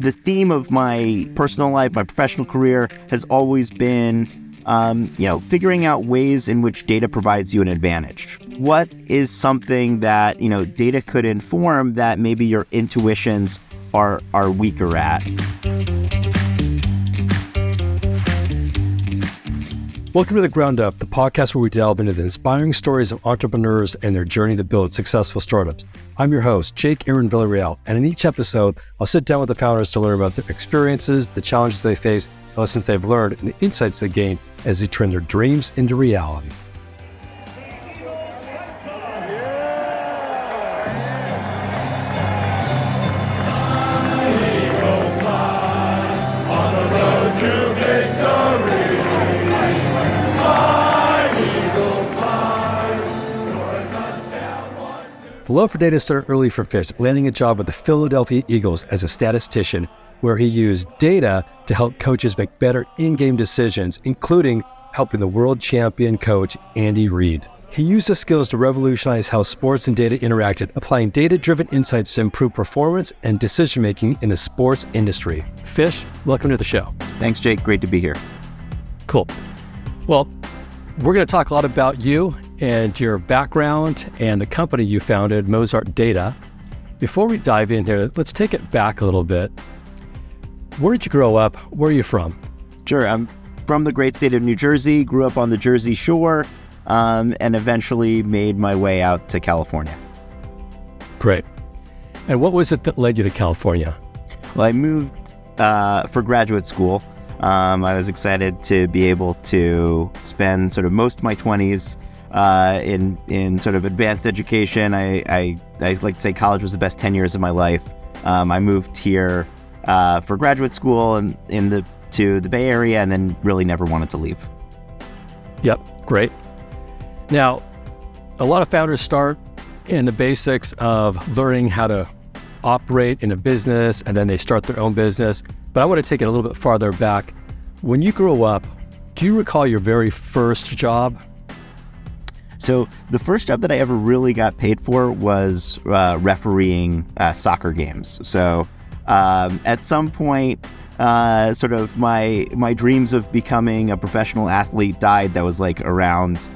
The theme of my personal life, my professional career, has always been, figuring out ways in which data provides you an advantage. What is something that, data could inform that maybe your intuitions are weaker at? Welcome to The Ground Up, the podcast where we delve into the inspiring stories of entrepreneurs and their journey to build successful startups. I'm your host, Jake Aaron Villarreal, and in each episode, I'll sit down with the founders to learn about their experiences, the challenges they face, the lessons they've learned, and the insights they gain as they turn their dreams into reality. The love for data started early for Fish, landing a job with the Philadelphia Eagles as a statistician, where he used data to help coaches make better in-game decisions, including helping the world champion coach Andy Reid. He used the skills to revolutionize how sports and data interacted, applying data-driven insights to improve performance and decision-making in the sports industry. Fish, welcome to the show. Thanks, Jake. Great to be here. Cool. Well, we're going to talk a lot about you and your background and the company you founded, Mozart Data. Before we dive in here, let's take it back a little bit. Where did you grow up? Where are you from? Sure. I'm from the great state of New Jersey, grew up on the Jersey Shore, and eventually made my way out to California. Great. And what was it that led you to California? Well, I moved for graduate school. I was excited to be able to spend sort of most of my 20s in sort of advanced education. I like to say college was the best 10 years of my life. I moved here for graduate school and to the Bay Area, and then really never wanted to leave. Yep, great. Now, a lot of founders start in the basics of learning how to operate in a business, and then they start their own business. But I want to take it a little bit farther back. When you grew up, do you recall your very first job? So the first job that I ever really got paid for was refereeing soccer games. So at some point, sort of my dreams of becoming a professional athlete died. That was like around,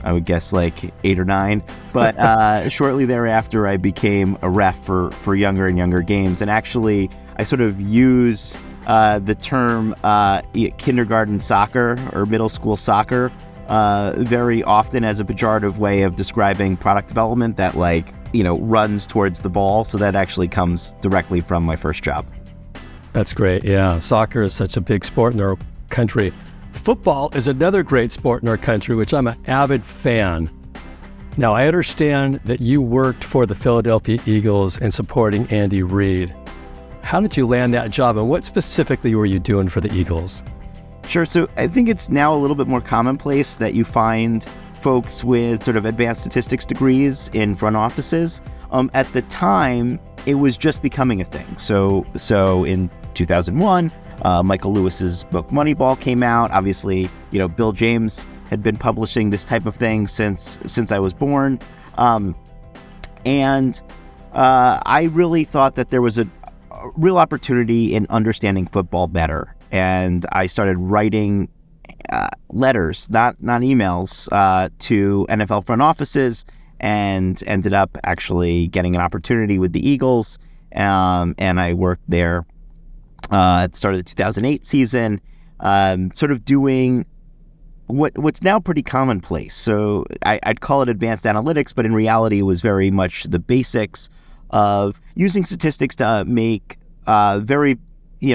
I would guess, like 8 or 9. But shortly thereafter, I became a ref for younger and younger games. And actually, I sort of use the term kindergarten soccer or middle school soccer very often as a pejorative way of describing product development that runs towards the ball. So that actually comes directly from my first job. That's great. Yeah. Soccer is such a big sport in our country. Football is another great sport in our country, which I'm an avid fan. Now, I understand that you worked for the Philadelphia Eagles and supporting Andy Reid. How did you land that job, and what specifically were you doing for the Eagles? Sure. So I think it's now a little bit more commonplace that you find folks with sort of advanced statistics degrees in front offices. At the time, it was just becoming a thing. So in 2001, Michael Lewis's book Moneyball came out. Obviously, Bill James had been publishing this type of thing since I was born. And I really thought that there was a real opportunity in understanding football better. And I started writing letters, not emails, to NFL front offices, and ended up actually getting an opportunity with the Eagles. And I worked there at the start of the 2008 season, sort of doing what's now pretty commonplace. So I'd call it advanced analytics, but in reality, it was very much the basics of using statistics to make very,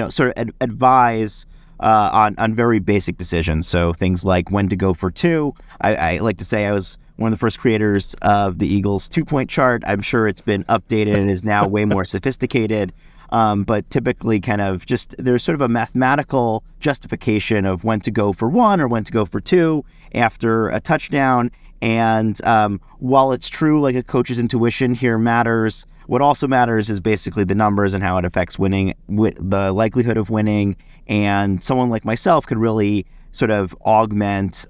sort of advise on very basic decisions. So things like when to go for 2. I like to say I was one of the first creators of the Eagles 2-point chart. I'm sure it's been updated and is now way more sophisticated. But typically kind of just there's sort of a mathematical justification of when to go for 1 or when to go for 2 after a touchdown. And while it's true, like a coach's intuition here matters, what also matters is basically the numbers and how it affects winning, the likelihood of winning. And someone like myself could really sort of augment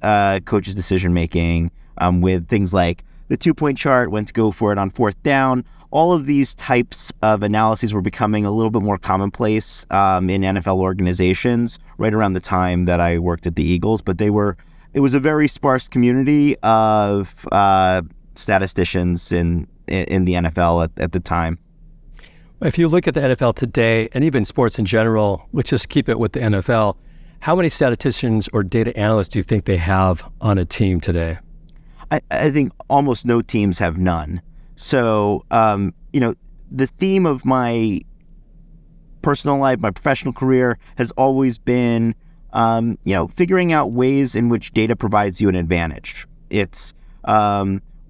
coach's decision making with things like the 2-point chart, when to go for it on 4th down, all of these types of analyses were becoming a little bit more commonplace in NFL organizations right around the time that I worked at the Eagles. But it was a very sparse community of statisticians in the NFL at the time. If you look at the NFL today, and even sports in general, let's just keep it with the NFL, how many statisticians or data analysts do you think they have on a team today? I think almost no teams have none. So, the theme of my personal life, my professional career has always been, figuring out ways in which data provides you an advantage. It's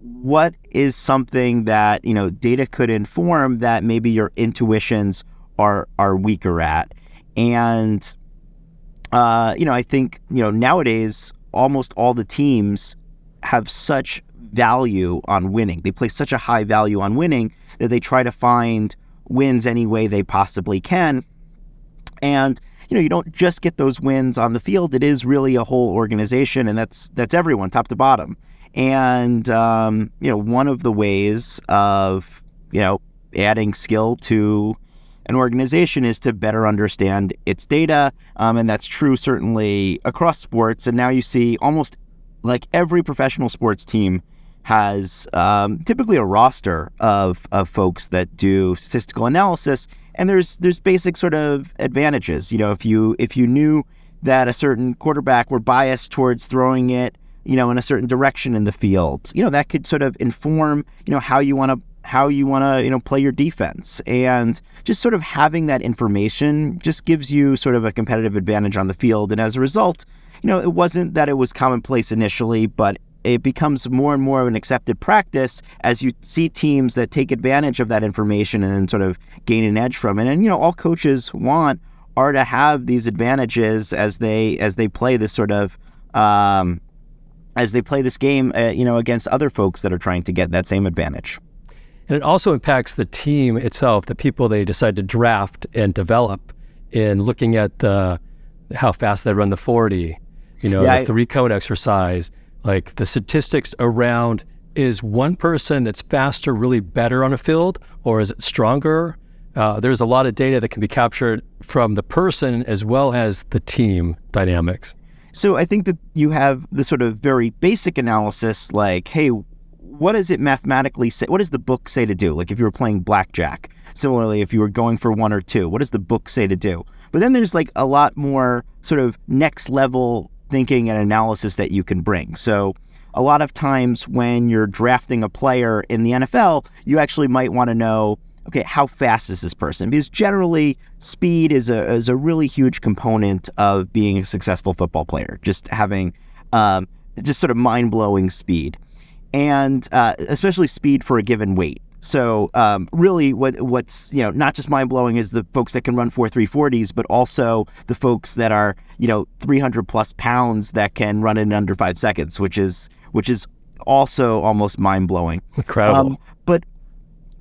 what is something that, data could inform that maybe your intuitions are weaker at. And, I think, nowadays, almost all the teams have such value on winning. They place such a high value on winning that they try to find wins any way they possibly can. And, you don't just get those wins on the field. It is really a whole organization, and that's everyone, top to bottom. And, one of the ways of, adding skill to an organization is to better understand its data. And that's true certainly across sports. And now you see almost like every professional sports team has typically a roster of folks that do statistical analysis. And there's basic sort of advantages. If you knew that a certain quarterback were biased towards throwing it, in a certain direction in the field, that could sort of inform, how you want to play your defense. And just sort of having that information just gives you sort of a competitive advantage on the field. And as a result, it wasn't that it was commonplace initially, but it becomes more and more of an accepted practice as you see teams that take advantage of that information and then sort of gain an edge from it. And, all coaches want are to have these advantages as they play this sort of, as they play this game, against other folks that are trying to get that same advantage. And it also impacts the team itself, the people they decide to draft and develop in looking at how fast they run the 40, the 3-cone exercise, like the statistics around, is one person that's faster really better on a field, or is it stronger? There's a lot of data that can be captured from the person as well as the team dynamics. So I think that you have the sort of very basic analysis, like, hey, what does it mathematically say? What does the book say to do? Like if you were playing blackjack. Similarly, if you were going for 1 or 2, what does the book say to do? But then there's like a lot more sort of next level thinking and analysis that you can bring. So a lot of times when you're drafting a player in the NFL, you actually might want to know, okay, how fast is this person? Because generally, speed is a really huge component of being a successful football player. Just having just sort of mind-blowing speed, and especially speed for a given weight. So really, what's not just mind-blowing is the folks that can run 4.340s, but also the folks that are 300 plus pounds that can run in under 5 seconds, which is also almost mind-blowing. Incredible. But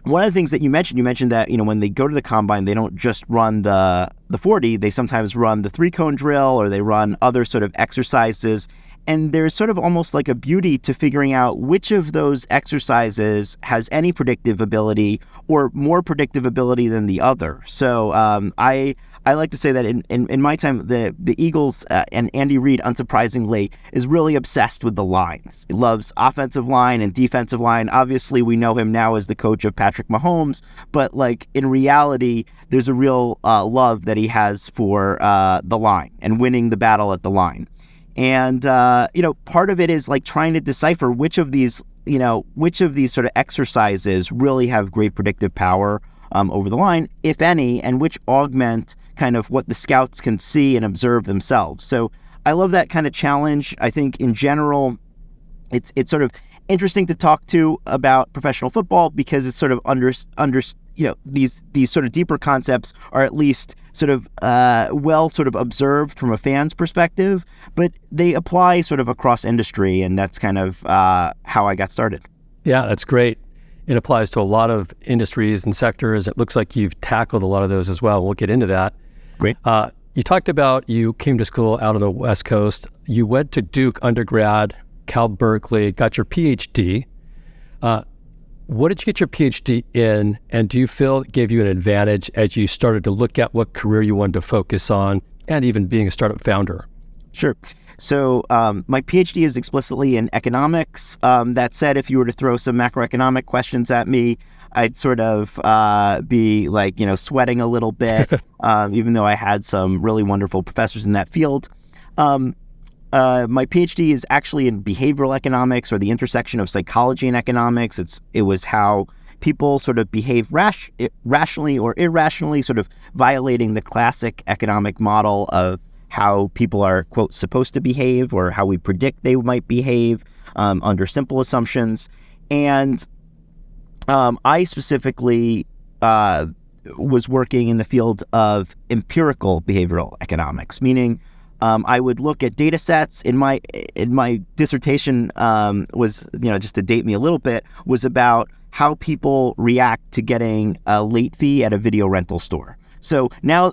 one of the things that you mentioned that, when they go to the combine, they don't just run the 40, they sometimes run the 3-cone drill, or they run other sort of exercises. And there's sort of almost like a beauty to figuring out which of those exercises has any predictive ability or more predictive ability than the other. So I like to say that in my time, the Eagles and Andy Reid, unsurprisingly, is really obsessed with the lines. He loves offensive line and defensive line. Obviously, we know him now as the coach of Patrick Mahomes, but like in reality, there's a real love that he has for the line and winning the battle at the line. And part of it is like trying to decipher which of these sort of exercises really have great predictive power over the line, if any, and which augment kind of what the scouts can see and observe themselves. So I love that kind of challenge. I think in general, it's sort of interesting to talk to about professional football because it's sort of these sort of deeper concepts are at least sort of sort of observed from a fan's perspective, but they apply sort of across industry, and that's kind of how I got started. Yeah, that's great. It applies to a lot of industries and sectors. It looks like you've tackled a lot of those as well. We'll get into that. Great. You talked about you came to school out on the West Coast. You went to Duke undergrad, Cal Berkeley, got your PhD. what did you get your PhD in, and do you feel it gave you an advantage as you started to look at what career you wanted to focus on, and even being a startup founder? Sure. So my PhD is explicitly in economics. That said, if you were to throw some macroeconomic questions at me, I'd sort of be like, sweating a little bit, even though I had some really wonderful professors in that field. My PhD is actually in behavioral economics, or the intersection of psychology and economics. It was how people sort of behave rationally or irrationally, sort of violating the classic economic model of how people are, quote, supposed to behave, or how we predict they might behave under simple assumptions. And I specifically was working in the field of empirical behavioral economics, meaning I would look at data sets. In my dissertation was, just to date me a little bit, was about how people react to getting a late fee at a video rental store. So now,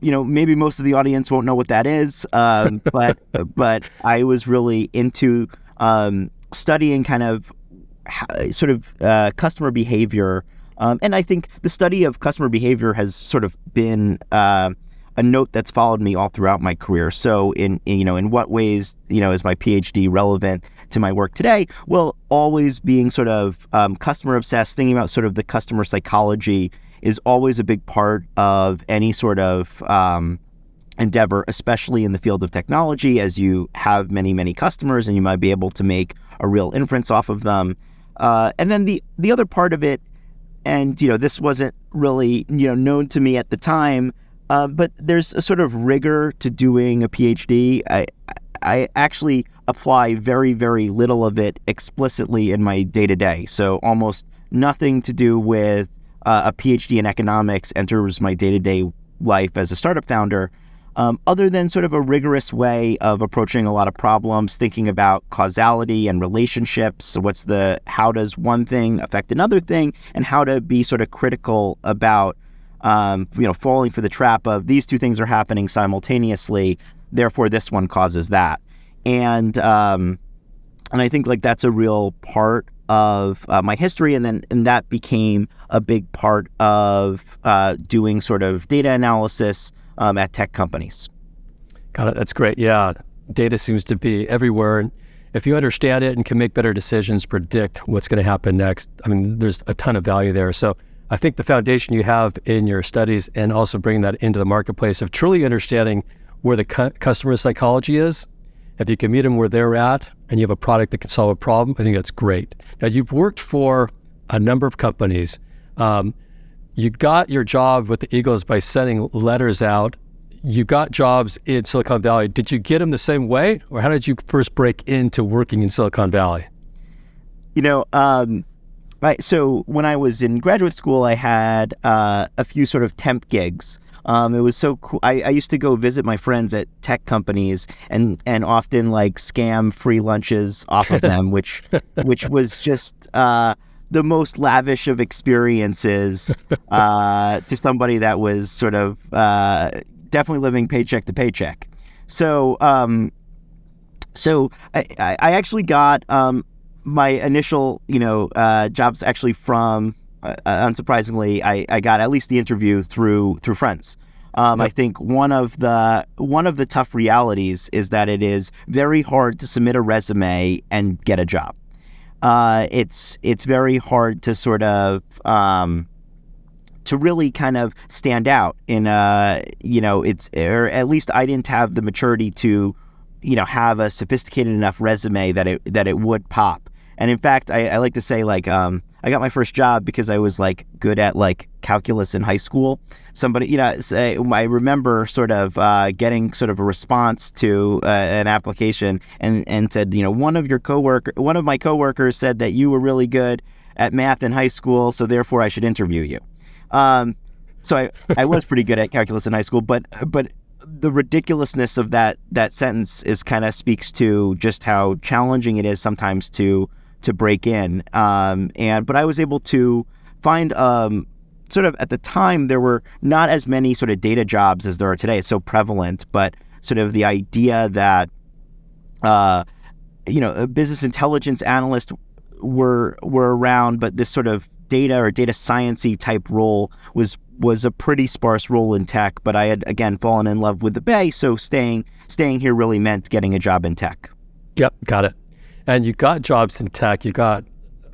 maybe most of the audience won't know what that is, but I was really into studying kind of customer behavior, and I think the study of customer behavior has sort of been a note that's followed me all throughout my career. So in what ways is my PhD relevant to my work today? Well, always being sort of customer obsessed, thinking about sort of the customer psychology is always a big part of any sort of endeavor, especially in the field of technology, as you have many, many customers and you might be able to make a real inference off of them. And then the other part of it, and this wasn't really known to me at the time, but there's a sort of rigor to doing a PhD. I actually apply very, very little of it explicitly in my day-to-day. So almost nothing to do with a PhD in economics enters my day-to-day life as a startup founder, other than sort of a rigorous way of approaching a lot of problems, thinking about causality and relationships. So how does one thing affect another thing, and how to be sort of critical about, falling for the trap of these two things are happening simultaneously, therefore this one causes that. And I think that's a real part of my history, and that became a big part of doing sort of data analysis at tech companies. Got it. That's great. Yeah, data seems to be everywhere, and if you understand it and can make better decisions, predict what's going to happen next, there's a ton of value there. So I think the foundation you have in your studies, and also bringing that into the marketplace of truly understanding where the customer psychology is, if you can meet them where they're at and you have a product that can solve a problem, I think that's great. Now, you've worked for a number of companies. You got your job with the Eagles by sending letters out. You got jobs in Silicon Valley. Did you get them the same way, or how did you first break into working in Silicon Valley? So when I was in graduate school, I had a few sort of temp gigs. It was so cool. I used to go visit my friends at tech companies and often scam free lunches off of them, which was just the most lavish of experiences to somebody that was sort of definitely living paycheck to paycheck. So I actually got my initial jobs actually from unsurprisingly, I got at least the interview through friends. Yep. I think one of the tough realities is that it is very hard to submit a resume and get a job. It's very hard to sort of to really kind of stand out in or at least I didn't have the maturity to have a sophisticated enough resume that it would pop. And in fact, I like to say I got my first job because I was good at calculus in high school. Somebody, I remember sort of getting sort of a response to an application and said, one of my coworkers said that you were really good at math in high school, so therefore I should interview you. So I was pretty good at calculus in high school, but the ridiculousness of that sentence is kind of speaks to just how challenging it is sometimes to break in. But I was able to find sort of at the time there were not as many sort of data jobs as there are today. It's so prevalent, but sort of the idea that a business intelligence analyst were around, but this sort of data or data science-y type role was a pretty sparse role in tech. But I had again fallen in love with the Bay, so staying here really meant getting a job in tech. Yep, got it. And you got jobs in tech. You got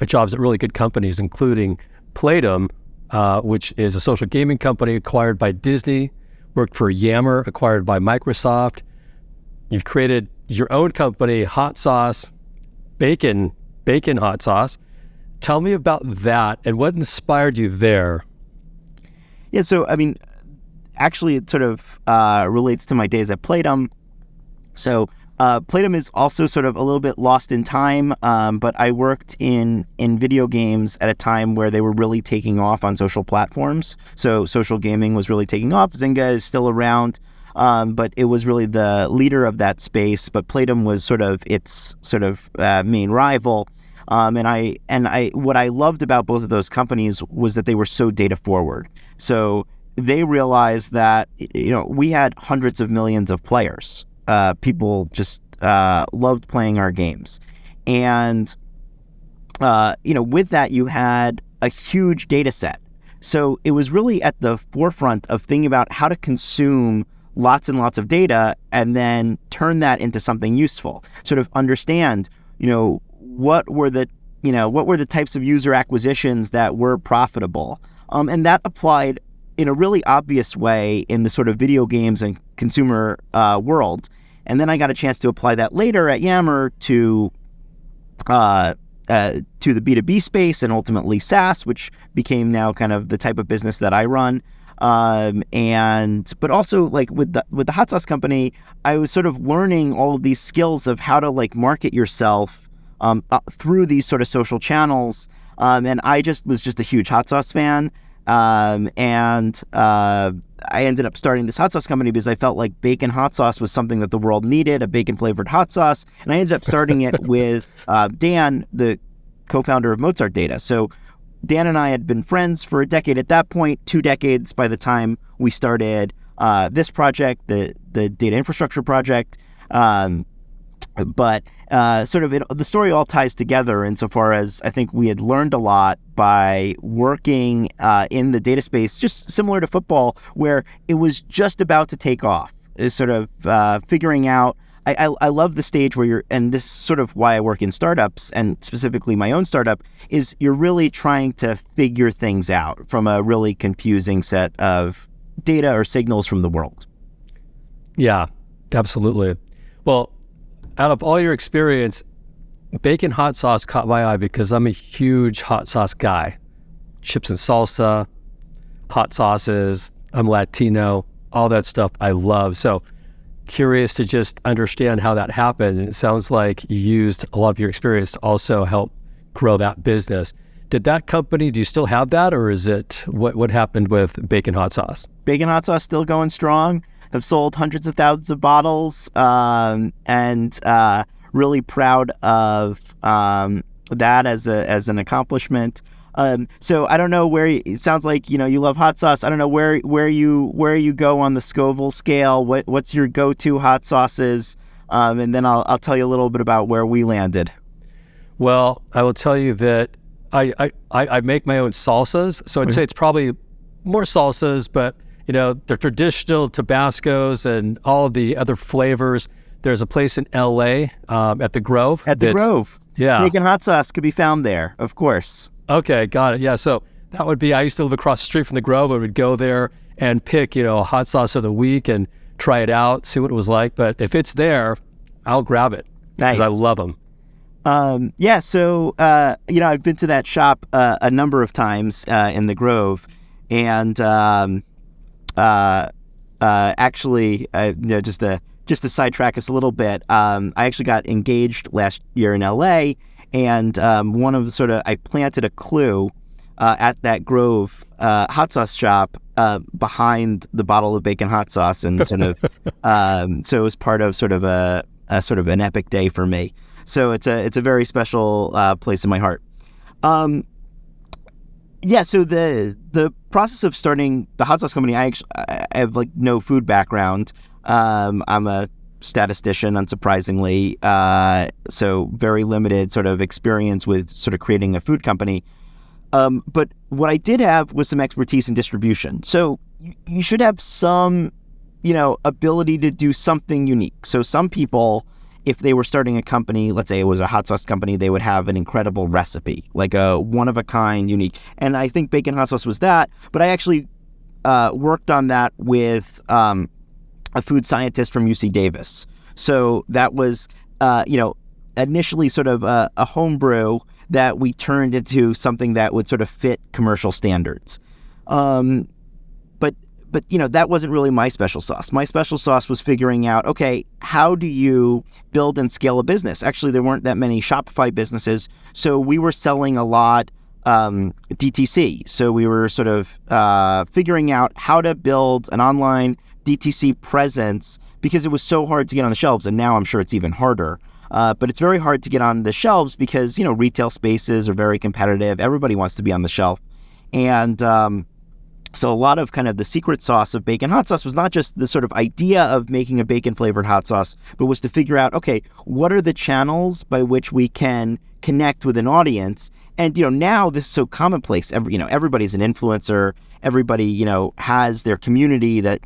jobs at really good companies, including Playdom, which is a social gaming company acquired by Disney. Worked for Yammer, acquired by Microsoft. You've created your own company, Hot Sauce, Bacon Hot Sauce. Tell me about that and what inspired you there. Yeah, so I mean, actually, it sort of relates to my days at Playdom. So Playdom is also sort of a little bit lost in time, but I worked in video games at a time where they were really taking off on social platforms. So social gaming was really taking off. Zynga is still around, but it was really the leader of that space. But Playdom was sort of its main rival. And I what I loved about both of those companies was that they were so data forward. So they realized that we had hundreds of millions of players. People just loved playing our games, and with that you had a huge data set. So it was really at the forefront of thinking about how to consume lots and lots of data and then turn that into something useful. Sort of understand, what were the types of user acquisitions that were profitable, and that applied in a really obvious way in the sort of video games and consumer world. And then I got a chance to apply that later at Yammer to the B2B space and ultimately SaaS, which became now kind of the type of business that I run. But also like with the hot sauce company, I was sort of learning all of these skills of how to like market yourself through these sort of social channels. And I was a huge hot sauce fan. I ended up starting this hot sauce company because I felt like bacon hot sauce was something that the world needed, a bacon flavored hot sauce. And I ended up starting it with Dan, the co-founder of Mozart Data. So Dan and I had been friends for a decade at that point, 2 decades by the time we started this project, the data infrastructure project. But the story all ties together insofar as I think we had learned a lot by working in the data space, just similar to football, where it was just about to take off. Is sort of figuring out. I love the stage where and this is sort of why I work in startups, and specifically my own startup, is you're really trying to figure things out from a really confusing set of data or signals from the world. Yeah, absolutely. Well, out of all your experience, bacon hot sauce caught my eye because I'm a huge hot sauce guy. Chips and salsa, hot sauces, I'm Latino, all that stuff I love. So curious to just understand how that happened. And it sounds like you used a lot of your experience to also help grow that business. Did that company, do you still have that, or is it, what happened with bacon hot sauce? Bacon hot sauce still going strong. Have sold hundreds of thousands of bottles, and really proud of that as an accomplishment. So I don't know it sounds like you love hot sauce. I don't know where you go on the Scoville scale. What's your go-to hot sauces? And then I'll tell you a little bit about where we landed. Well, I will tell you that I make my own salsas, so I'd say it's probably more salsas, but the traditional Tabascos and all of the other flavors. There's a place in LA at the Grove. At the Grove. Yeah. Bacon hot sauce could be found there, of course. Okay, got it. Yeah, so that would be, I used to live across the street from the Grove. I would go there and pick, a hot sauce of the week and try it out, see what it was like. But if it's there, I'll grab it. Nice. Because I love them. So I've been to that shop a number of times in the Grove. And actually, just to sidetrack us a little bit, I actually got engaged last year in LA, and I planted a clue at that Grove hot sauce shop behind the bottle of bacon hot sauce, and sort of so it was part of sort of an epic day for me. So it's a very special place in my heart. Yeah, so the process of starting the hot sauce company, I have like no food background. I'm a statistician, unsurprisingly. So very limited sort of experience with sort of creating a food company. But what I did have was some expertise in distribution. So you should have some, ability to do something unique. So some people, if they were starting a company, let's say it was a hot sauce company, they would have an incredible recipe, like a one-of-a-kind, unique. And I think bacon hot sauce was that. But I actually worked on that with a food scientist from UC Davis. So that was, initially sort of a homebrew that we turned into something that would sort of fit commercial standards. But that wasn't really my special sauce. My special sauce was figuring out, okay, how do you build and scale a business? Actually, there weren't that many Shopify businesses, so we were selling a lot DTC. So we were sort of figuring out how to build an online DTC presence because it was so hard to get on the shelves, and now I'm sure it's even harder. But it's very hard to get on the shelves because, retail spaces are very competitive. Everybody wants to be on the shelf. And so a lot of kind of the secret sauce of bacon hot sauce was not just the sort of idea of making a bacon-flavored hot sauce, but was to figure out, okay, what are the channels by which we can connect with an audience? And, now this is so commonplace. Everybody's an influencer. Everybody, has their community that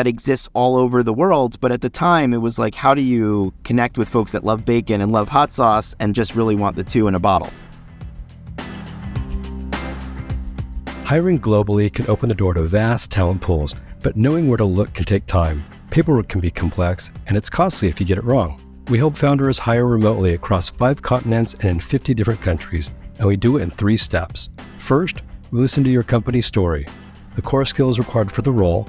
exists all over the world. But at the time, it was like, how do you connect with folks that love bacon and love hot sauce and just really want the two in a bottle? Hiring globally can open the door to vast talent pools, but knowing where to look can take time. Paperwork can be complex, and it's costly if you get it wrong. We help founders hire remotely across 5 continents and in 50 different countries, and we do it in 3 steps. First, we listen to your company's story, the core skills required for the role,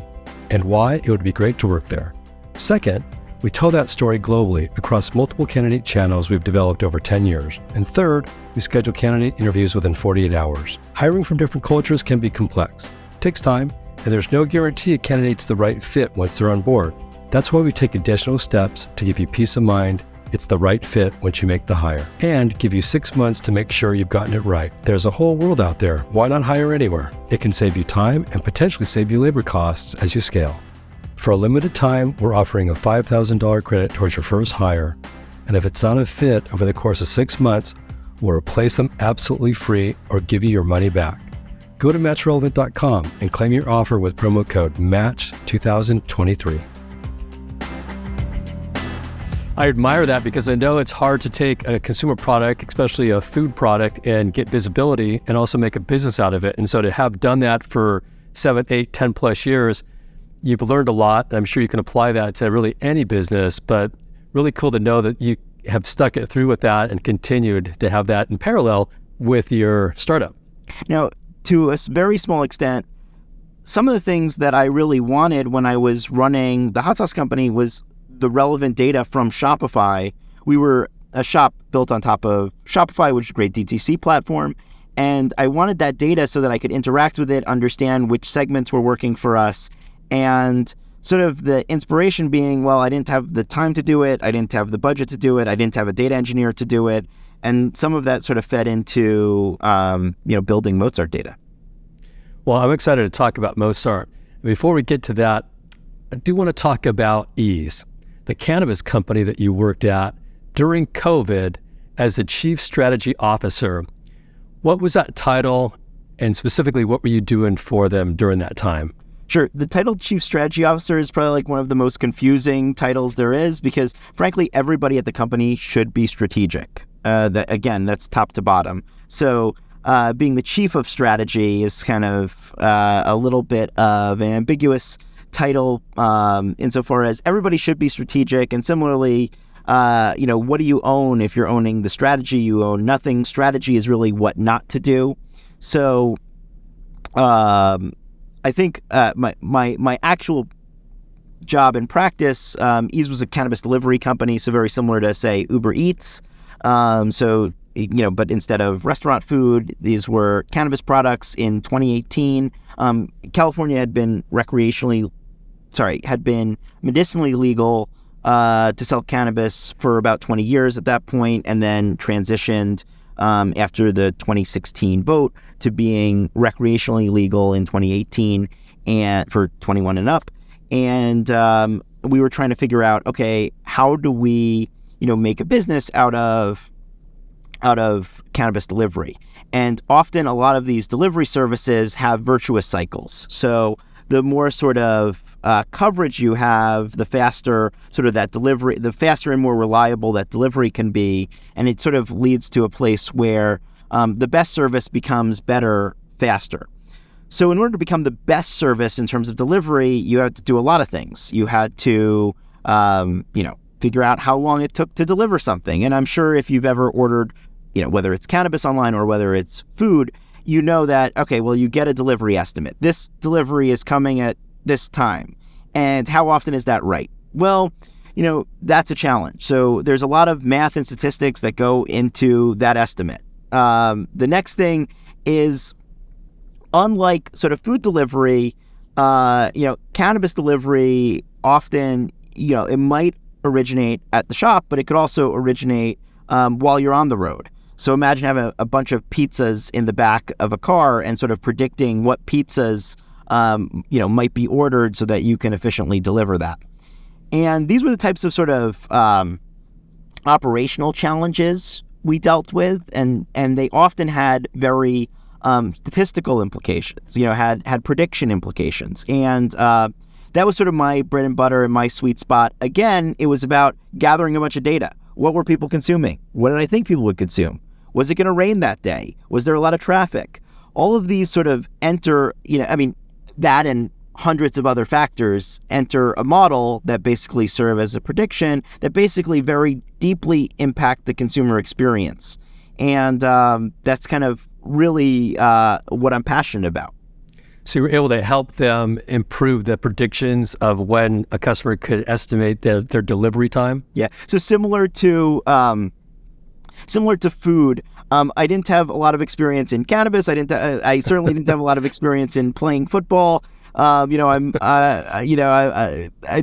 and why it would be great to work there. Second, we tell that story globally across multiple candidate channels we've developed over 10 years. And third, we schedule candidate interviews within 48 hours. Hiring from different cultures can be complex. It takes time, and there's no guarantee a candidate's the right fit once they're on board. That's why we take additional steps to give you peace of mind it's the right fit once you make the hire, and give you 6 months to make sure you've gotten it right. There's a whole world out there. Why not hire anywhere? It can save you time and potentially save you labor costs as you scale. For a limited time, we're offering a $5,000 credit towards your first hire, and if it's not a fit over the course of 6 months, we'll replace them absolutely free or give you your money back. Go to matchrelevant.com and claim your offer with promo code MATCH2023. I admire that because I know it's hard to take a consumer product, especially a food product, and get visibility and also make a business out of it. And so to have done that for 7, 8, 10 plus years, you've learned a lot. And I'm sure you can apply that to really any business, but really cool to know that you have stuck it through with that and continued to have that in parallel with your startup. Now, to a very small extent, some of the things that I really wanted when I was running the hot sauce company was the relevant data from Shopify. We were a shop built on top of Shopify, which is a great DTC platform. And I wanted that data so that I could interact with it, understand which segments were working for us. And sort of the inspiration being, well, I didn't have the time to do it. I didn't have the budget to do it. I didn't have a data engineer to do it. And some of that sort of fed into, building Mozart Data. Well, I'm excited to talk about Mozart. Before we get to that, I do want to talk about Ease, the cannabis company that you worked at during COVID as the Chief Strategy Officer. What was that title, and specifically, what were you doing for them during that time? Sure. The title Chief Strategy Officer is probably like one of the most confusing titles there is because, frankly, everybody at the company should be strategic. That's top to bottom. So being the Chief of Strategy is kind of a little bit of an ambiguous title insofar as everybody should be strategic. And similarly, what do you own if you're owning the strategy? You own nothing. Strategy is really what not to do. So I think my actual job in practice, Ease was a cannabis delivery company, so very similar to, say, Uber Eats. But instead of restaurant food, these were cannabis products. In 2018, California had been medicinally legal to sell cannabis for about 20 years at that point, and then transitioned after the 2016 vote to being recreationally legal in 2018 and for 21 and up. And we were trying to figure out, okay, how do we, make a business out of cannabis delivery? And often a lot of these delivery services have virtuous cycles. So the more sort of coverage you have, the faster sort of that delivery, the faster and more reliable that delivery can be. And it sort of leads to a place where the best service becomes better faster. So in order to become the best service in terms of delivery, you have to do a lot of things. You had to, figure out how long it took to deliver something. And I'm sure if you've ever ordered, whether it's cannabis online or whether it's food, you know that, okay, well, you get a delivery estimate. This delivery is coming at this time. And how often is that right? Well, that's a challenge. So there's a lot of math and statistics that go into that estimate. The next thing is, unlike sort of food delivery, cannabis delivery often, it might originate at the shop, but it could also originate while you're on the road. So imagine having a bunch of pizzas in the back of a car and sort of predicting what pizzas, might be ordered so that you can efficiently deliver that. And these were the types of sort of operational challenges we dealt with, and they often had very statistical implications, had prediction implications. And that was sort of my bread and butter and my sweet spot. Again, it was about gathering a bunch of data. What were people consuming? What did I think people would consume? Was it going to rain that day? Was there a lot of traffic? All of these sort of enter, that and hundreds of other factors enter a model that basically serve as a prediction that basically very deeply impact the consumer experience. And that's kind of really what I'm passionate about. So you were able to help them improve the predictions of when a customer could estimate their delivery time? Yeah. So similar to food, I didn't have a lot of experience in cannabis. I certainly didn't have a lot of experience in playing football. I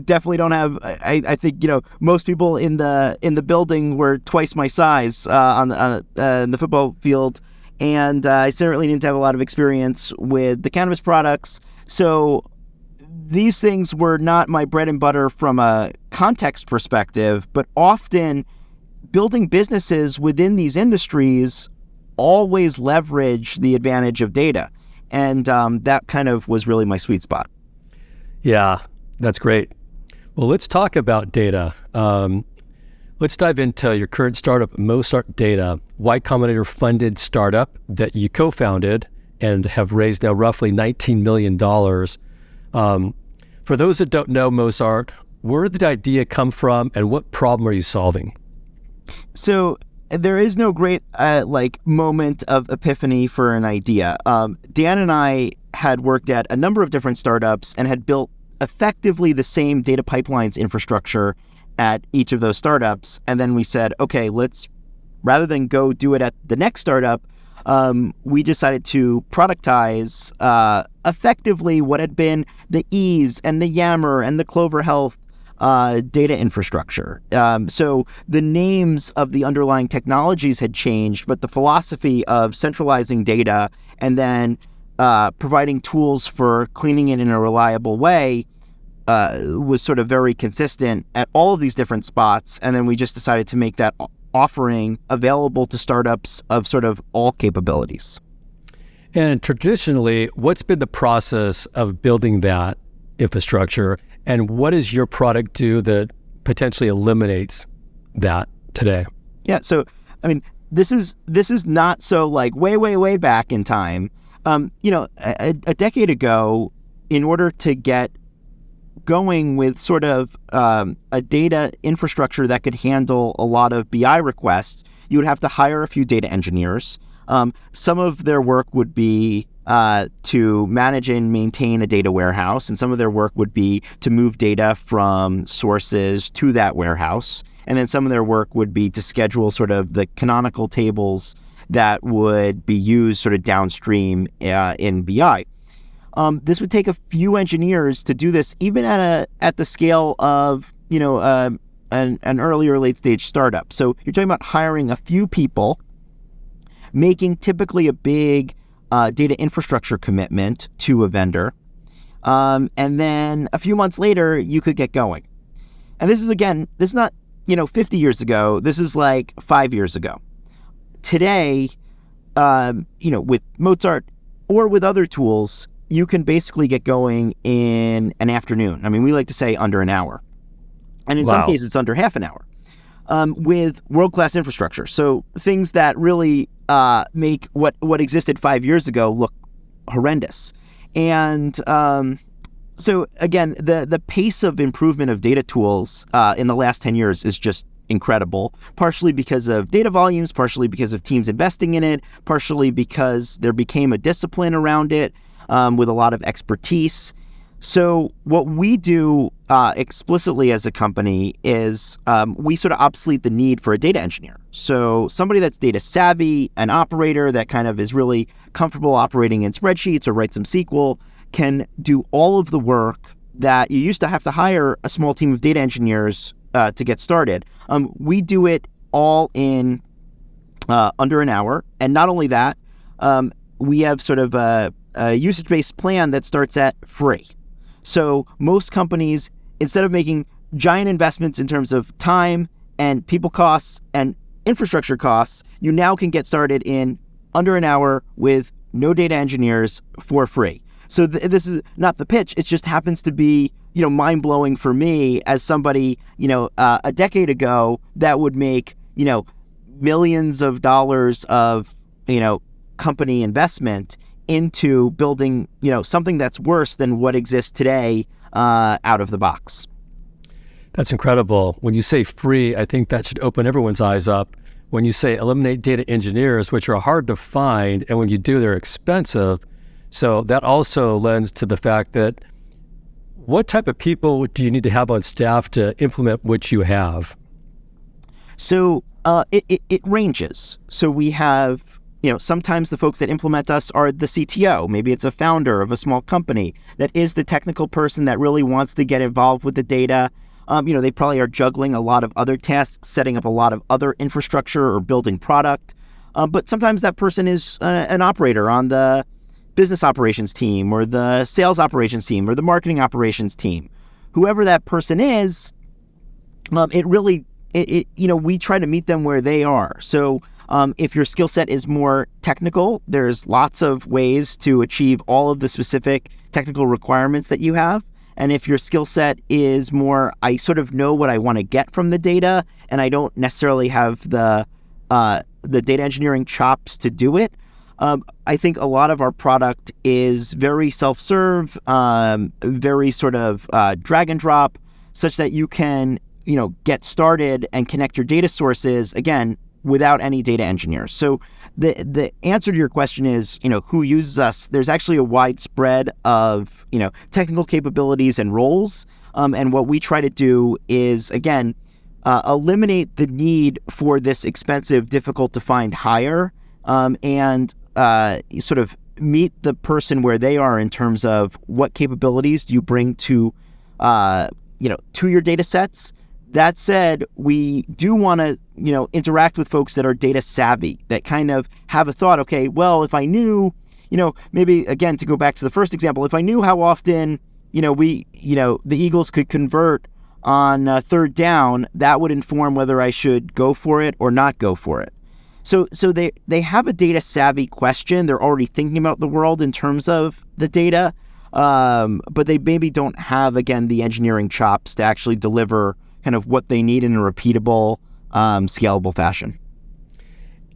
definitely don't have. I think most people in the building were twice my size on the football field. And I certainly didn't have a lot of experience with the cannabis products. So these things were not my bread and butter from a context perspective, but often building businesses within these industries always leverage the advantage of data. And that kind of was really my sweet spot. Yeah, that's great. Well, let's talk about data. Let's dive into your current startup, Mozart Data, Y Combinator funded startup that you co-founded and have raised now roughly $19 million. For those that don't know Mozart, where did the idea come from and what problem are you solving? So there is no great moment of epiphany for an idea. Dan and I had worked at a number of different startups and had built effectively the same data pipelines infrastructure at each of those startups. And then we said, okay, rather than go do it at the next startup, we decided to productize effectively what had been the Ease and the Yammer and the Clover Health data infrastructure. So the names of the underlying technologies had changed, but the philosophy of centralizing data and then providing tools for cleaning it in a reliable way was sort of very consistent at all of these different spots. And then we just decided to make that offering available to startups of sort of all capabilities. And traditionally, what's been the process of building that infrastructure, and what does your product do that potentially eliminates that today? Yeah, so this is not so way back in time. A decade ago, in order to get going with sort of a data infrastructure that could handle a lot of BI requests, you would have to hire a few data engineers. Some of their work would be to manage and maintain a data warehouse, and some of their work would be to move data from sources to that warehouse. And then some of their work would be to schedule sort of the canonical tables that would be used sort of downstream in BI. This would take a few engineers to do this, even at the scale of an early or late stage startup. So you're talking about hiring a few people, making typically a big data infrastructure commitment to a vendor, and then a few months later you could get going. And this is not, 50 years ago. This is like 5 years ago. Today, with Mozart or with other tools, you can basically get going in an afternoon. I mean, we like to say under an hour. And in some cases, it's under half an hour. With world-class infrastructure. So things that really make what existed 5 years ago look horrendous. And so again, the pace of improvement of data tools in the last 10 years is just incredible, partially because of data volumes, partially because of teams investing in it, partially because there became a discipline around it with a lot of expertise. So what we do explicitly as a company is we sort of obsolete the need for a data engineer. So somebody that's data savvy, an operator that kind of is really comfortable operating in spreadsheets or write some SQL, can do all of the work that you used to have to hire a small team of data engineers to get started. We do it all in under an hour. And not only that, we have sort of a usage-based plan that starts at free. So most companies, instead of making giant investments in terms of time and people costs and infrastructure costs, you now can get started in under an hour with no data engineers for free. So this is not the pitch. It just happens to be, mind-blowing for me as somebody, a decade ago that would make, millions of dollars of, company investment into building, something that's worse than what exists today out of the box. That's incredible. When you say free, I think that should open everyone's eyes up. When you say eliminate data engineers, which are hard to find, and when you do, they're expensive. So that also lends to the fact that what type of people do you need to have on staff to implement what you have? So it ranges. So we have, sometimes the folks that implement us are the CTO. Maybe it's a founder of a small company that is the technical person that really wants to get involved with the data. They probably are juggling a lot of other tasks, setting up a lot of other infrastructure or building product. But sometimes that person is an operator on the business operations team or the sales operations team or the marketing operations team. Whoever that person is, we try to meet them where they are. So if your skill set is more technical, there's lots of ways to achieve all of the specific technical requirements that you have. And if your skill set is more, I sort of know what I want to get from the data, and I don't necessarily have the data engineering chops to do it, I think a lot of our product is very self-serve, very sort of drag and drop, such that you can, get started and connect your data sources, again, without any data engineers. So the answer to your question is, who uses us? There's actually a wide spread of, technical capabilities and roles. And what we try to do is, again, eliminate the need for this expensive, difficult to find hire, and sort of meet the person where they are in terms of what capabilities do you bring to your data sets. That said, we do want to, interact with folks that are data savvy, that kind of have a thought, okay, well, if I knew, maybe again, to go back to the first example, if I knew how often, the Eagles could convert on third down, that would inform whether I should go for it or not go for it. So they have a data savvy question. They're already thinking about the world in terms of the data, but they maybe don't have, again, the engineering chops to actually deliver kind of what they need in a repeatable, scalable fashion.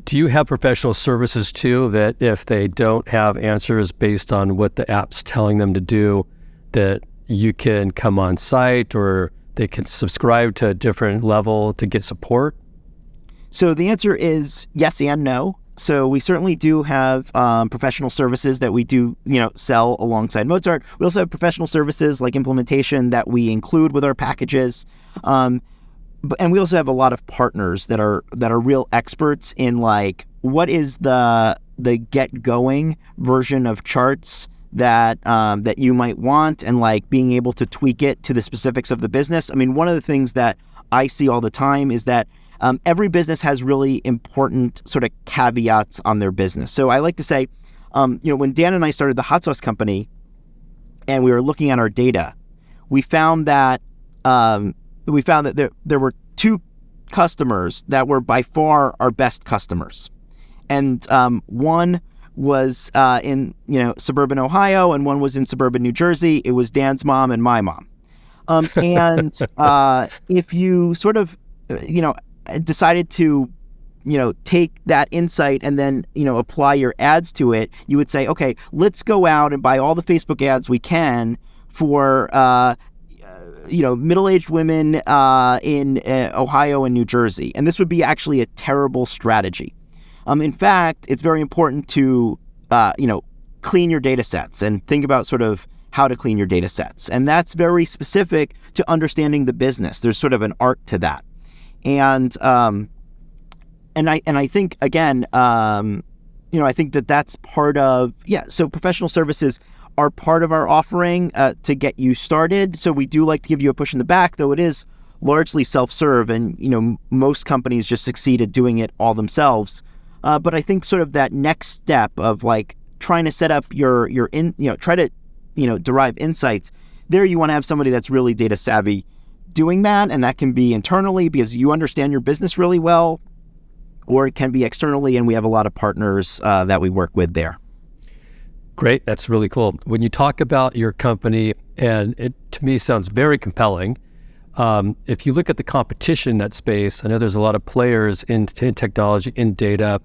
Do you have professional services too, that if they don't have answers based on what the app's telling them to do, that you can come on site or they can subscribe to a different level to get support? So the answer is yes and no. So we certainly do have professional services that we do, sell alongside Mozart. We also have professional services like implementation that we include with our packages. And we also have a lot of partners that are real experts in like what is the get going version of charts that you might want, and like being able to tweak it to the specifics of the business. I mean, one of the things that I see all the time is that every business has really important sort of caveats on their business. So I like to say, when Dan and I started the hot sauce company and we were looking at our data, we found that we found that there were two customers that were by far our best customers. And one was in suburban Ohio, and one was in suburban New Jersey. It was Dan's mom and my mom. And if you sort of decided to take that insight and then apply your ads to it, you would say, okay, let's go out and buy all the Facebook ads we can for middle-aged women in Ohio and New Jersey. And this would be actually a terrible strategy. In fact, it's very important to, clean your data sets and think about sort of how to clean your data sets. And that's very specific to understanding the business. There's sort of an art to that. And I think, again, I think that's part of, so professional services are part of our offering to get you started. So we do like to give you a push in the back, though it is largely self-serve, and most companies just succeed at doing it all themselves. But I think sort of that next step of like trying to set up try to derive insights. There you want to have somebody that's really data savvy doing that, and that can be internally because you understand your business really well, or it can be externally, and we have a lot of partners that we work with there. Great. That's really cool. When you talk about your company, and it to me sounds very compelling, if you look at the competition in that space, I know there's a lot of players in technology, in data.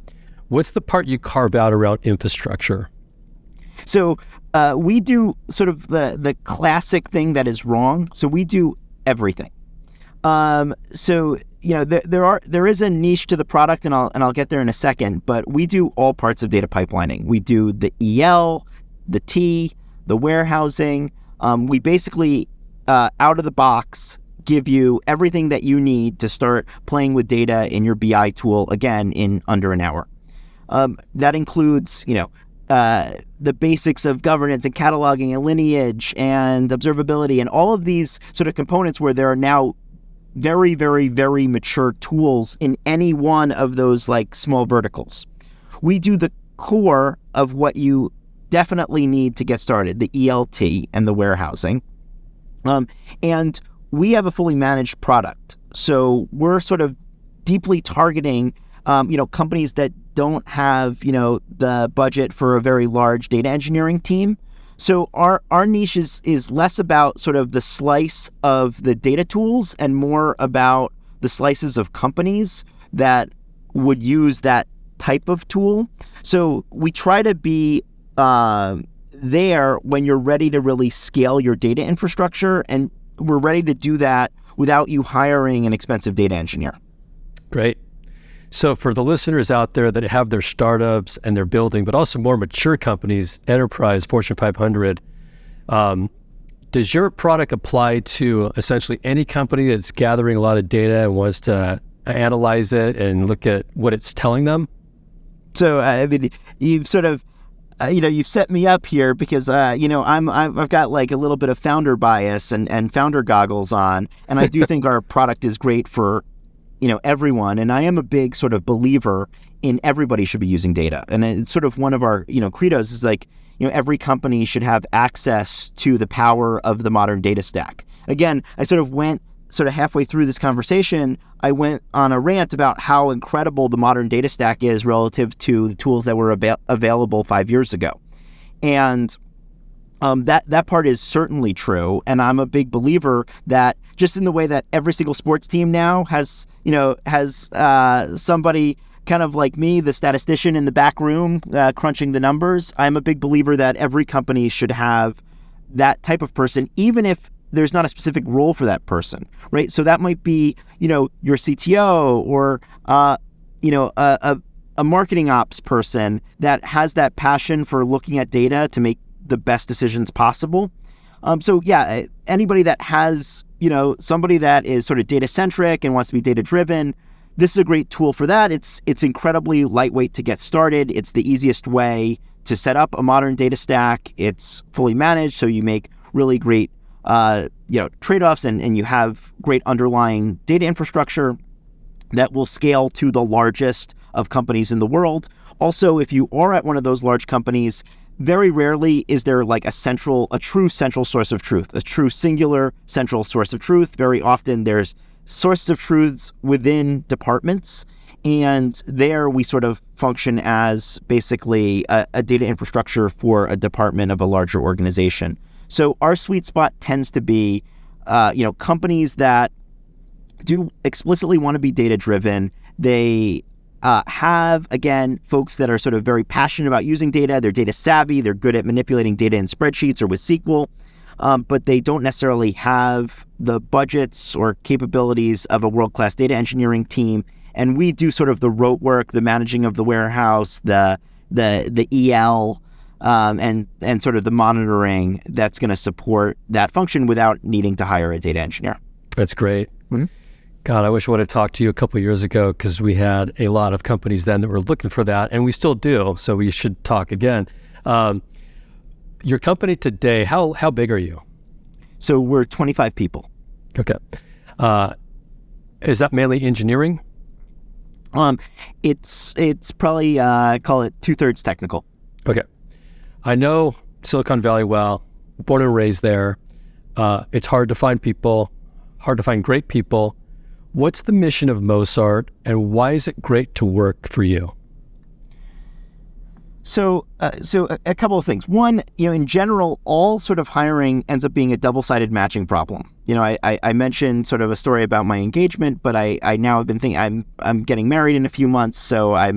What's the part you carve out around infrastructure? So we do sort of the classic thing that is wrong. So we do everything. So there is a niche to the product, and I'll get there in a second. But we do all parts of data pipelining. We do the EL, the T, the warehousing. We basically out of the box give you everything that you need to start playing with data in your BI tool, again, in under an hour. That includes the basics of governance and cataloging and lineage and observability and all of these sort of components where there are now very, very, very mature tools in any one of those like small verticals. We do the core of what you definitely need to get started, the ELT and the warehousing. And we have a fully managed product. So we're sort of deeply targeting, companies that don't have, the budget for a very large data engineering team. So our niche is less about sort of the slice of the data tools and more about the slices of companies that would use that type of tool. So we try to be there when you're ready to really scale your data infrastructure, and we're ready to do that without you hiring an expensive data engineer. Great. So for the listeners out there that have their startups and they're building, but also more mature companies, enterprise, Fortune 500, does your product apply to essentially any company that's gathering a lot of data and wants to analyze it and look at what it's telling them? So, you've sort of, you've set me up here because, I've got like a little bit of founder bias and founder goggles on, and I do think our product is great for everyone. And I am a big sort of believer in everybody should be using data. And it's sort of one of our, credos is like, every company should have access to the power of the modern data stack. Again, I sort of went halfway through this conversation, I went on a rant about how incredible the modern data stack is relative to the tools that were available 5 years ago. And that part is certainly true, and I'm a big believer that just in the way that every single sports team now has somebody kind of like me, the statistician in the back room crunching the numbers, I'm a big believer that every company should have that type of person, even if there's not a specific role for that person, right? So that might be, your CTO or, a marketing ops person that has that passion for looking at data to make the best decisions possible. So yeah, anybody that has, somebody that is sort of data centric and wants to be data driven, this is a great tool for that. It's incredibly lightweight to get started. It's the easiest way to set up a modern data stack. It's fully managed, so you make really great, trade-offs and you have great underlying data infrastructure that will scale to the largest of companies in the world. Also, if you are at one of those large companies, very rarely is there like a true central source of truth, a true singular central source of truth. Very often there's sources of truths within departments, and there we sort of function as basically a data infrastructure for a department of a larger organization. So our sweet spot tends to be, companies that do explicitly want to be data driven. They have, again, folks that are sort of very passionate about using data. They're data savvy. They're good at manipulating data in spreadsheets or with SQL, but they don't necessarily have the budgets or capabilities of a world-class data engineering team. And we do sort of the rote work, the managing of the warehouse, the EL, and sort of the monitoring that's going to support that function without needing to hire a data engineer. That's great. Mm-hmm. God, I wish I would have talked to you a couple of years ago, because we had a lot of companies then that were looking for that, and we still do. So we should talk again. Your company today, how big are you? So we're 25 people. Okay. Is that mainly engineering? It's probably call it 2/3 technical. Okay. I know Silicon Valley well, born and raised there. It's hard to find people, hard to find great people. What's the mission of Mozart, and why is it great to work for you? So a couple of things. One, in general, all sort of hiring ends up being a double-sided matching problem. I mentioned sort of a story about my engagement, but I now have been thinking I'm getting married in a few months, so I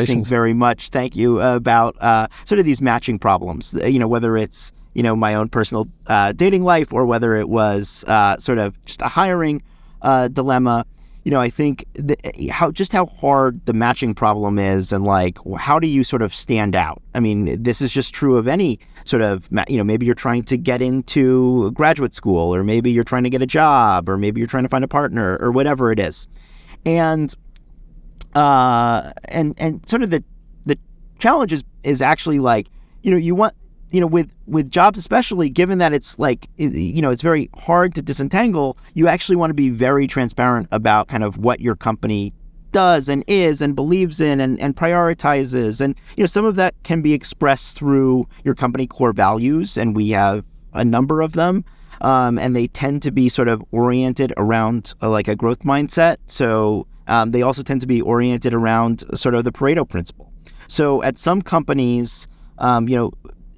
think very much, thank you, about sort of these matching problems. Whether it's my own personal dating life, or whether it was sort of just a hiring dilemma. I think how hard the matching problem is, and like, how do you sort of stand out? I mean, this is just true of any sort of, maybe you're trying to get into graduate school, or maybe you're trying to get a job, or maybe you're trying to find a partner, or whatever it is. And sort of the challenge is actually like, you want, with jobs, especially given that it's like, it's very hard to disentangle, you actually want to be very transparent about kind of what your company does and is and believes in and prioritizes. And, some of that can be expressed through your company core values, and we have a number of them. And they tend to be sort of oriented around like a growth mindset. So they also tend to be oriented around sort of the Pareto principle. So at some companies,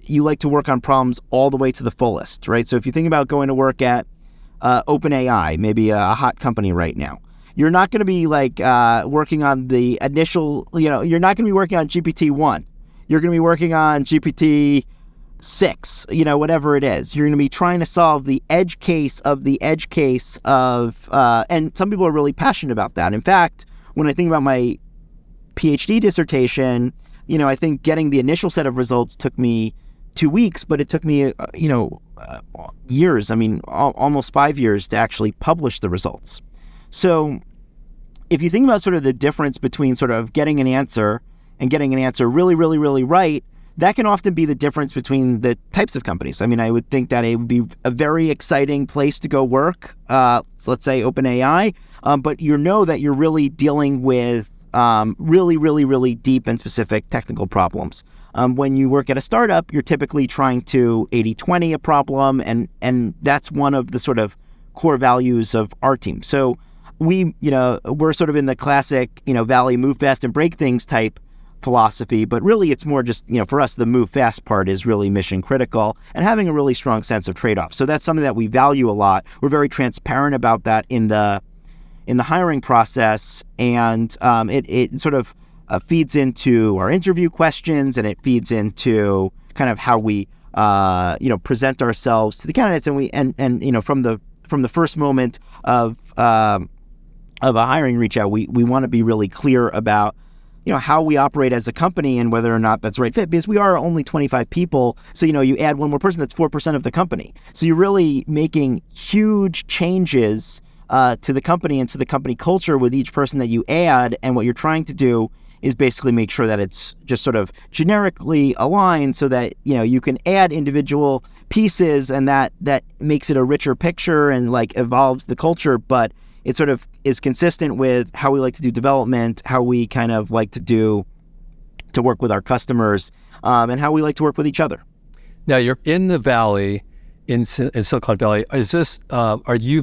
you like to work on problems all the way to the fullest, right? So if you think about going to work at OpenAI, maybe a hot company right now, you're not going to be like working on the initial, you're not going to be working on GPT-1. You're going to be working on GPT-6, whatever it is. You're going to be trying to solve the edge case of, and some people are really passionate about that. In fact, when I think about my PhD dissertation, I think getting the initial set of results took me 2 weeks, but it took me, years. I mean, almost 5 years to actually publish the results. So if you think about sort of the difference between sort of getting an answer and getting an answer really, really, really right, that can often be the difference between the types of companies. I mean, I would think that it would be a very exciting place to go work, so let's say OpenAI, but that you're really dealing with really, really, really deep and specific technical problems. When you work at a startup, you're typically trying to 80-20 a problem, and that's one of the sort of core values of our team. So we're sort of in the classic, Valley move fast and break things type philosophy, but really it's more just, for us, the move fast part is really mission critical, and having a really strong sense of trade-off. So that's something that we value a lot. We're very transparent about that in the hiring process, and it sort of feeds into our interview questions, and it feeds into kind of how we present ourselves to the candidates, and from the first moment of a hiring reach out, we want to be really clear about how we operate as a company and whether or not that's the right fit, because we are only 25 people. So you add one more person, that's 4% of the company. So you're really making huge changes to the company and to the company culture with each person that you add, and what you're trying to do is basically make sure that it's just sort of generically aligned, so that you can add individual pieces, and that makes it a richer picture and like evolves the culture, but it sort of is consistent with how we like to do development, how we kind of like to to work with our customers, and how we like to work with each other. Now you're in the Valley, in Silicon Valley. Is this? Are you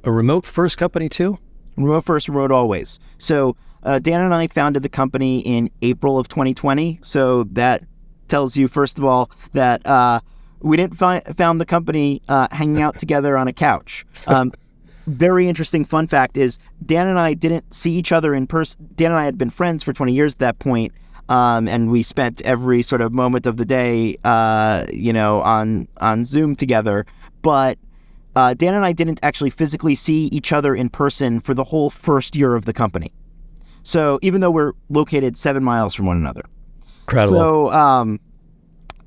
a remote first company too? Remote first, remote always. So Dan and I founded the company in April of 2020. So that tells you, first of all, that we didn't found the company hanging out together on a couch. Very interesting fun fact is Dan and I didn't see each other in person. Dan and I had been friends for 20 years at that point. And we spent every sort of moment of the day, on Zoom together. But Dan and I didn't actually physically see each other in person for the whole first year of the company. So even though we're located 7 miles from one another. Incredible. So,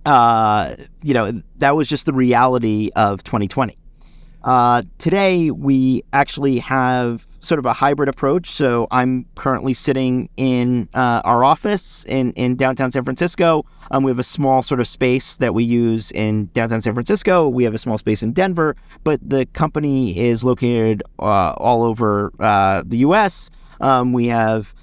that was just the reality of 2020. Today, we actually have sort of a hybrid approach. So I'm currently sitting in our office in downtown San Francisco. We have a small sort of space that we use in downtown San Francisco. We have a small space in Denver, but the company is located all over the U.S. We have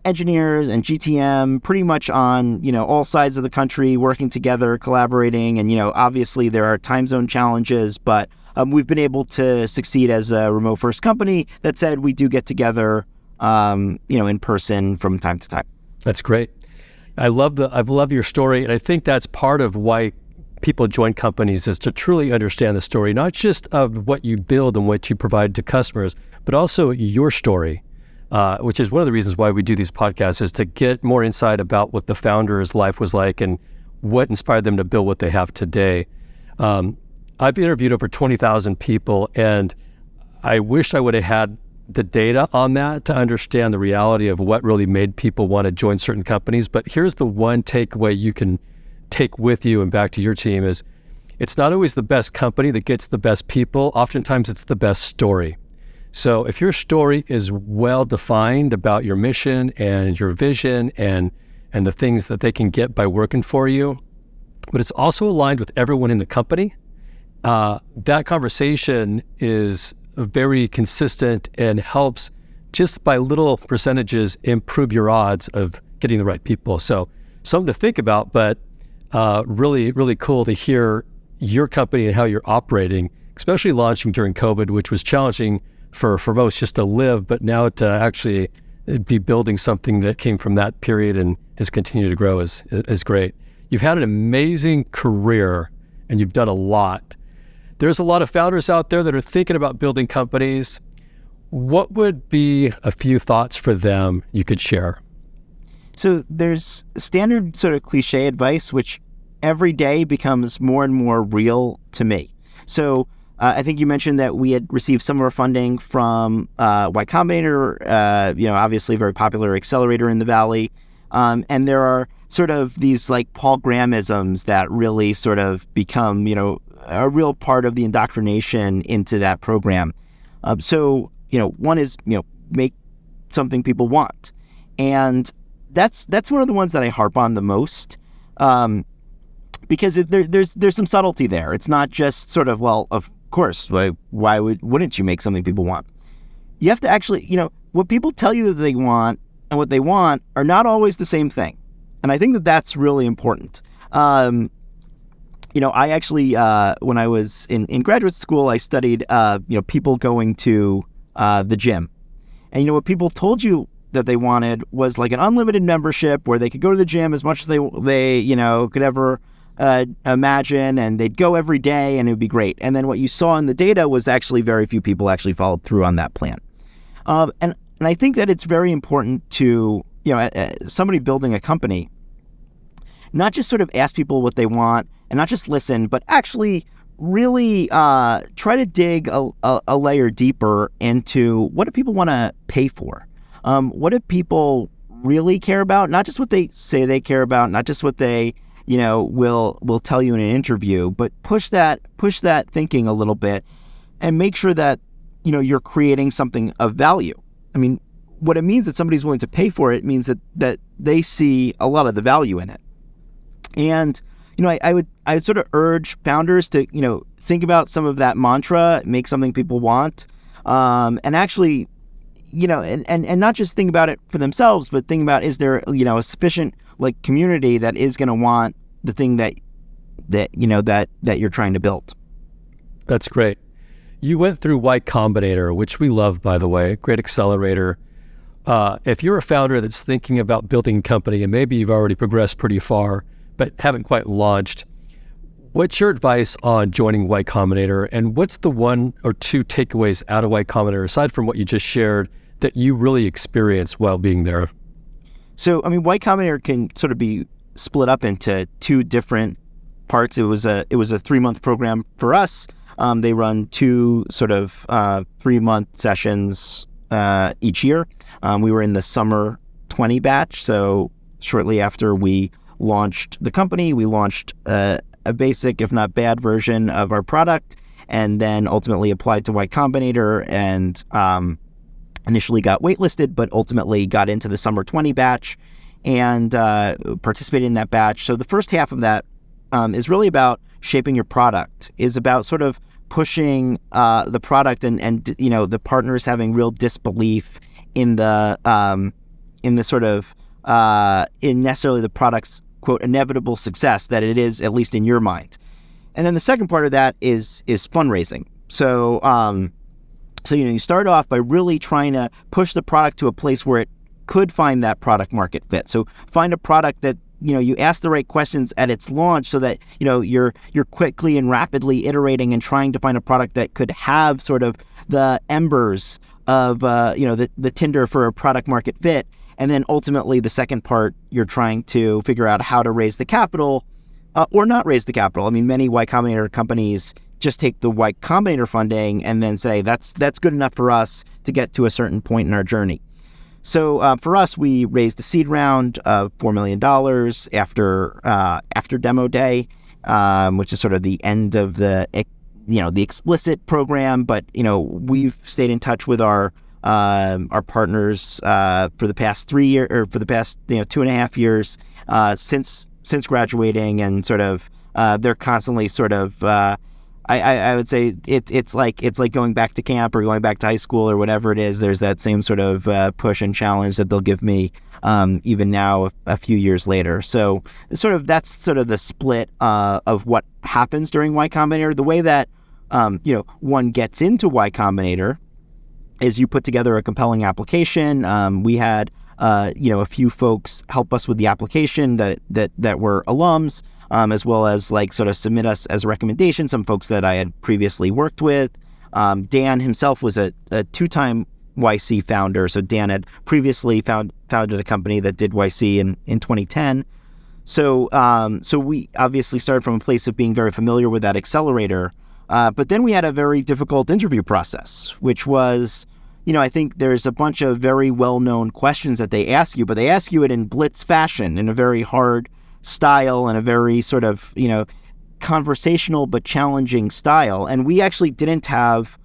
engineers and GTM pretty much on, all sides of the country working together, collaborating. And, obviously there are time zone challenges, but we've been able to succeed as a remote first company. That said, we do get together, in person from time to time. That's great. I love your story. And I think that's part of why people join companies, is to truly understand the story, not just of what you build and what you provide to customers, but also your story, which is one of the reasons why we do these podcasts, is to get more insight about what the founder's life was like and what inspired them to build what they have today. I've interviewed over 20,000 people, and I wish I would have had the data on that to understand the reality of what really made people want to join certain companies. But here's the one takeaway you can take with you and back to your team is, it's not always the best company that gets the best people. Oftentimes it's the best story. So if your story is well defined about your mission and your vision and the things that they can get by working for you, but it's also aligned with everyone in the company, that conversation is very consistent and helps just by little percentages improve your odds of getting the right people. So something to think about, but really, really cool to hear your company and how you're operating, especially launching during COVID, which was challenging for most just to live, but now to actually be building something that came from that period and has continued to grow is great. You've had an amazing career and you've done a lot. There's a lot of founders out there that are thinking about building companies. What would be a few thoughts for them you could share? So there's standard sort of cliche advice, which every day becomes more and more real to me. So I think you mentioned that we had received some of our funding from Y Combinator, obviously a very popular accelerator in the Valley. And there are sort of these like Paul Grahamisms that really sort of become, a real part of the indoctrination into that program. One is, make something people want. And that's one of the ones that I harp on the most, because there's some subtlety there. It's not just sort of, well, of course, why wouldn't you make something people want? You have to actually, what people tell you that they want and what they want are not always the same thing. And I think that that's really important. I actually, when I was in graduate school, I studied, people going to the gym. And, what people told you that they wanted was like an unlimited membership where they could go to the gym as much as they could ever imagine, and they'd go every day and it would be great. And then what you saw in the data was actually very few people actually followed through on that plan. And I think that it's very important to, somebody building a company, not just sort of ask people what they want and not just listen, but actually really try to dig a layer deeper into what do people want to pay for? What do people really care about? Not just what they say they care about, not just what they, will tell you in an interview, but push that thinking a little bit and make sure that, you're creating something of value. I mean, what it means that somebody's willing to pay for it means that they see a lot of the value in it. And, I would sort of urge founders to, think about some of that mantra, make something people want, and actually, and not just think about it for themselves, but think about, is there, a sufficient like community that is going to want the thing that you're trying to build. That's great. You went through Y Combinator, which we love, by the way, great accelerator. If you're a founder that's thinking about building a company, and maybe you've already progressed pretty far, but haven't quite launched, what's your advice on joining Y Combinator, and what's the one or two takeaways out of Y Combinator, aside from what you just shared, that you really experienced while being there? So, Y Combinator can sort of be split up into two different parts. It was a 3-month program for us. They run 2 sort of 3-month sessions each year. We were in the summer 20 batch. So shortly after we launched the company, we launched a basic, if not bad, version of our product, and then ultimately applied to Y Combinator and initially got waitlisted, but ultimately got into the summer 20 batch and participated in that batch. So the first half of that is really about shaping your product, is about sort of pushing the product and the partners having real disbelief in the sort of in necessarily the product's, quote, inevitable success that it is, at least in your mind. And then the second part of that is fundraising. So you start off by really trying to push the product to a place where it could find that product market fit. So find a product that you ask the right questions at its launch, so that you're quickly and rapidly iterating and trying to find a product that could have sort of the embers of the tinder for a product market fit. And then ultimately the second part, you're trying to figure out how to raise the capital or not raise the capital. Many Y Combinator companies just take the Y Combinator funding and then say that's good enough for us to get to a certain point in our journey. So for us, we raised a seed round of $4 million after demo day, which is sort of the end of the explicit program. But we've stayed in touch with our partners for the past 3 years, or for the past 2.5 years since graduating, and sort of they're constantly sort of. I would say it's like going back to camp or going back to high school or whatever it is. There's that same sort of push and challenge that they'll give me even now a few years later. So that's sort of the split of what happens during Y Combinator. The way that one gets into Y Combinator is you put together a compelling application. We had a few folks help us with the application that were alums. As well as sort of submit us as recommendations, some folks that I had previously worked with. Dan himself was a 2-time YC founder. So Dan had previously founded a company that did YC in 2010. So we obviously started from a place of being very familiar with that accelerator. But then we had a very difficult interview process, which was, I think there's a bunch of very well-known questions that they ask you, but they ask you it in blitz fashion, in a very hard style and a very sort of, conversational but challenging style. And we actually didn't have,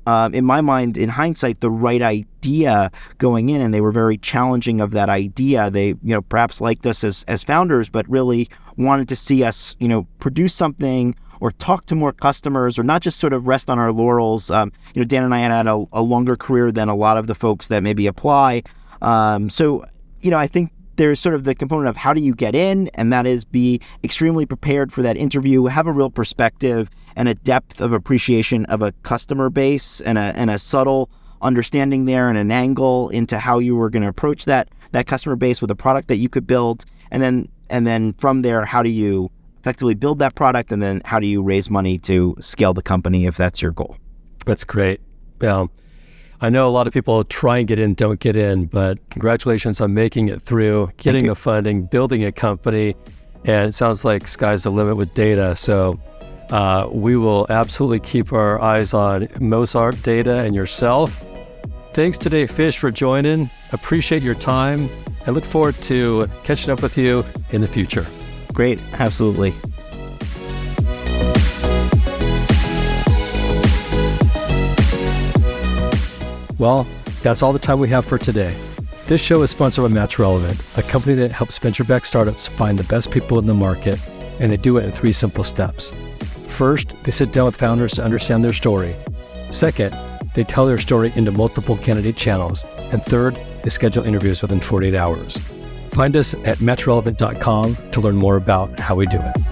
in my mind, in hindsight, the right idea going in, and they were very challenging of that idea. They, perhaps liked us as founders, but really wanted to see us, produce something or talk to more customers, or not just sort of rest on our laurels. Dan and I had a longer career than a lot of the folks that maybe apply. So I think there's sort of the component of how do you get in, and that is be extremely prepared for that interview, have a real perspective and a depth of appreciation of a customer base and a subtle understanding there and an angle into how you were going to approach that customer base with a product that you could build. And then from there, how do you effectively build that product, and then how do you raise money to scale the company if that's your goal? That's great. I know a lot of people try and get in, don't get in, but congratulations on making it through, getting the funding, building a company, and it sounds like sky's the limit with data. So we will absolutely keep our eyes on Mozart Data and yourself. Thanks today, Fish, for joining. Appreciate your time. I look forward to catching up with you in the future. Great, absolutely. Well, that's all the time we have for today. This show is sponsored by Match Relevant, a company that helps venture-backed startups find the best people in the market, and they do it in 3 simple steps. First, they sit down with founders to understand their story. Second, they tell their story into multiple candidate channels. And third, they schedule interviews within 48 hours. Find us at matchrelevant.com to learn more about how we do it.